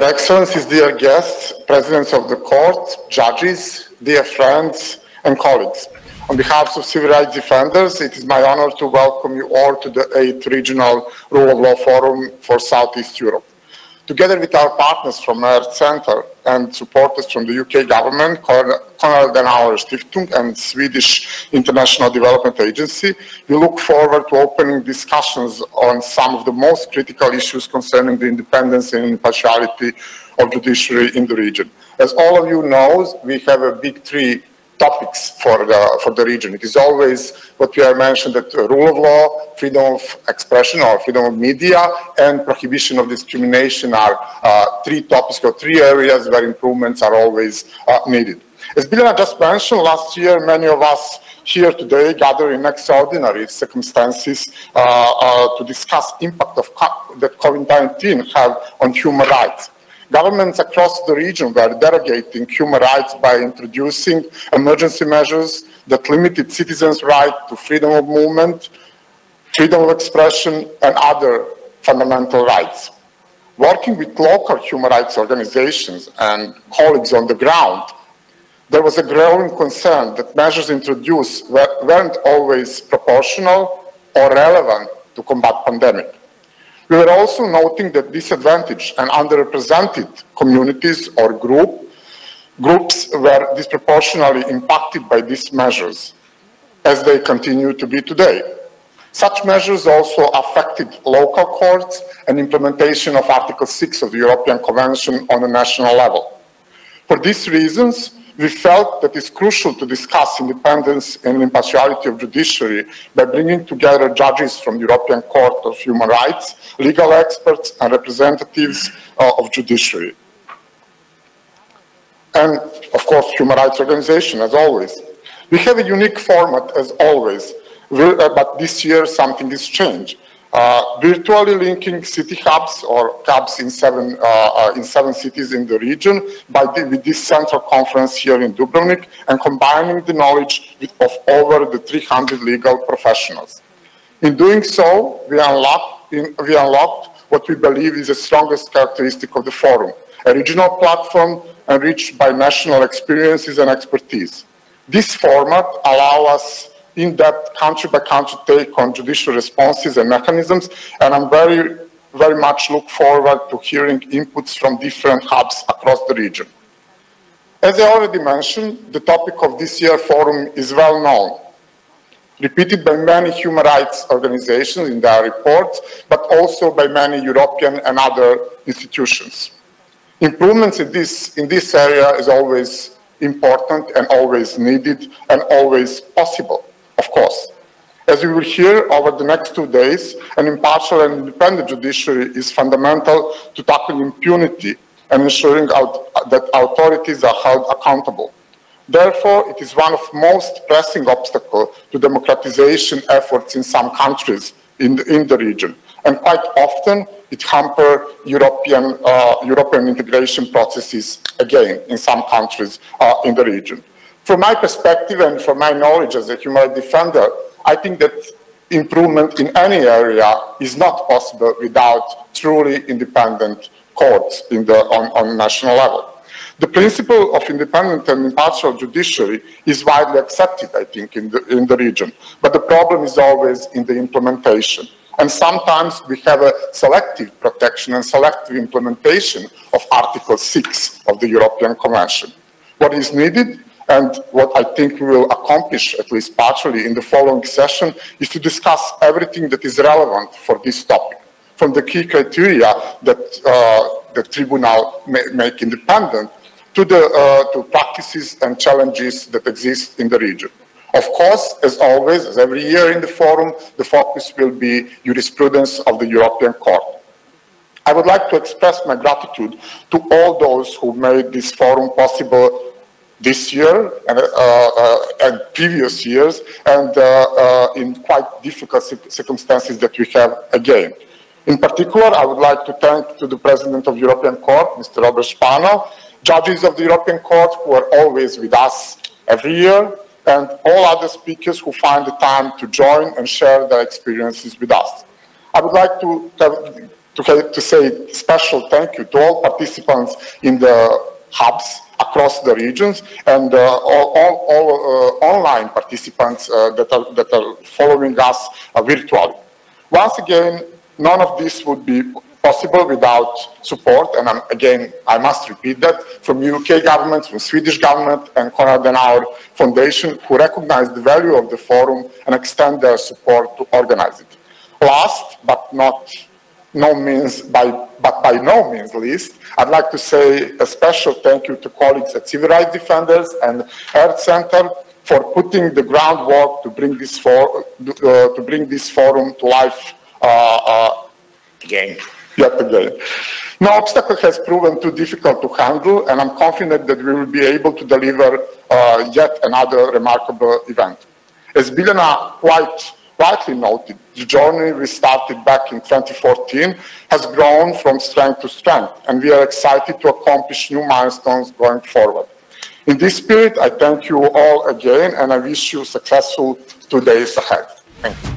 Your Excellencies, dear guests, presidents of the court, judges, dear friends and colleagues. On behalf of civil rights defenders, it is my honor to welcome you all to the 8th Regional Rule of Law Forum for Southeast Europe. Together with our partners from our Center and supporters from the UK government, Konrad Adenauer Stiftung and Swedish International Development Agency, we look forward to opening discussions on some of the most critical issues concerning the independence and impartiality of judiciary in the region. As all of you know, we have a big three topics for the region. It is always what we have mentioned, that rule of law, freedom of expression or freedom of media, and prohibition of discrimination are three topics or three areas where improvements are always needed. As Biljana just mentioned, last year many of us here today gathered in extraordinary circumstances to discuss the impact that COVID-19 have on human rights. Governments across the region were derogating human rights by introducing emergency measures that limited citizens' right to freedom of movement, freedom of expression, and other fundamental rights. Working with local human rights organizations and colleagues on the ground, there was a growing concern that measures introduced weren't always proportional or relevant to combat the pandemic. We were also noting that disadvantaged and underrepresented communities or groups were disproportionately impacted by these measures, as they continue to be today. Such measures also affected local courts and implementation of Article 6 of the European Convention on a national level. For these reasons, we felt that it's crucial to discuss independence and impartiality of judiciary by bringing together judges from the European Court of Human Rights, legal experts and representatives of judiciary. And of course, human rights organizations, as always. We have a unique format as always, but this year something has changed. Virtually linking city hubs or hubs in seven cities in the region with this central conference here in Dubrovnik, and combining the knowledge of over the 300 legal professionals. In doing so, we unlocked what we believe is the strongest characteristic of the forum, a regional platform enriched by national experiences and expertise. This format allows us in-depth country-by-country take on judicial responses and mechanisms, and I'm very much look forward to hearing inputs from different hubs across the region. As I already mentioned, the topic of this year's forum is well known, repeated by many human rights organizations in their reports, but also by many European and other institutions. Improvements in this area is always important and always needed and always possible. Of course, as we will hear over the next 2 days, an impartial and independent judiciary is fundamental to tackling impunity and ensuring that authorities are held accountable. Therefore, it is one of the most pressing obstacles to democratization efforts in some countries in the region. And quite often, it hampers European integration processes again in some countries in the region. From my perspective and from my knowledge as a human rights defender, I think that improvement in any area is not possible without truly independent courts on national level. The principle of independent and impartial judiciary is widely accepted, I think, in the region, but the problem is always in the implementation. And sometimes we have a selective protection and selective implementation of Article 6 of the European Convention. What is needed, and what I think we will accomplish, at least partially, in the following session, is to discuss everything that is relevant for this topic, from the key criteria that the tribunal make independent to practices and challenges that exist in the region. Of course, as always, as every year in the forum, the focus will be jurisprudence of the European Court. I would like to express my gratitude to all those who made this forum possible this year and previous years, and in quite difficult circumstances that we have again. In particular, I would like to thank the President of the European Court, Mr. Robert Spano, judges of the European Court who are always with us every year, and all other speakers who find the time to join and share their experiences with us. I would like to to say special thank you to all participants in the hubs across the regions and all online participants that are following us virtually. Once again, none of this would be possible without support, and again, I must repeat that, from UK government, from Swedish government, and Konrad Adenauer Foundation, who recognize the value of the forum and extend their support to organize it. Last, but by no means least, I'd like to say a special thank you to colleagues at Civil Rights Defenders and Earth Center for putting the groundwork to bring this forum to life yet again. No obstacle has proven too difficult to handle, and I'm confident that we will be able to deliver yet another remarkable event. As Biljana quite rightly noted, the journey we started back in 2014 has grown from strength to strength, and we are excited to accomplish new milestones going forward. In this spirit, I thank you all again, and I wish you successful 2 days ahead. Thank you.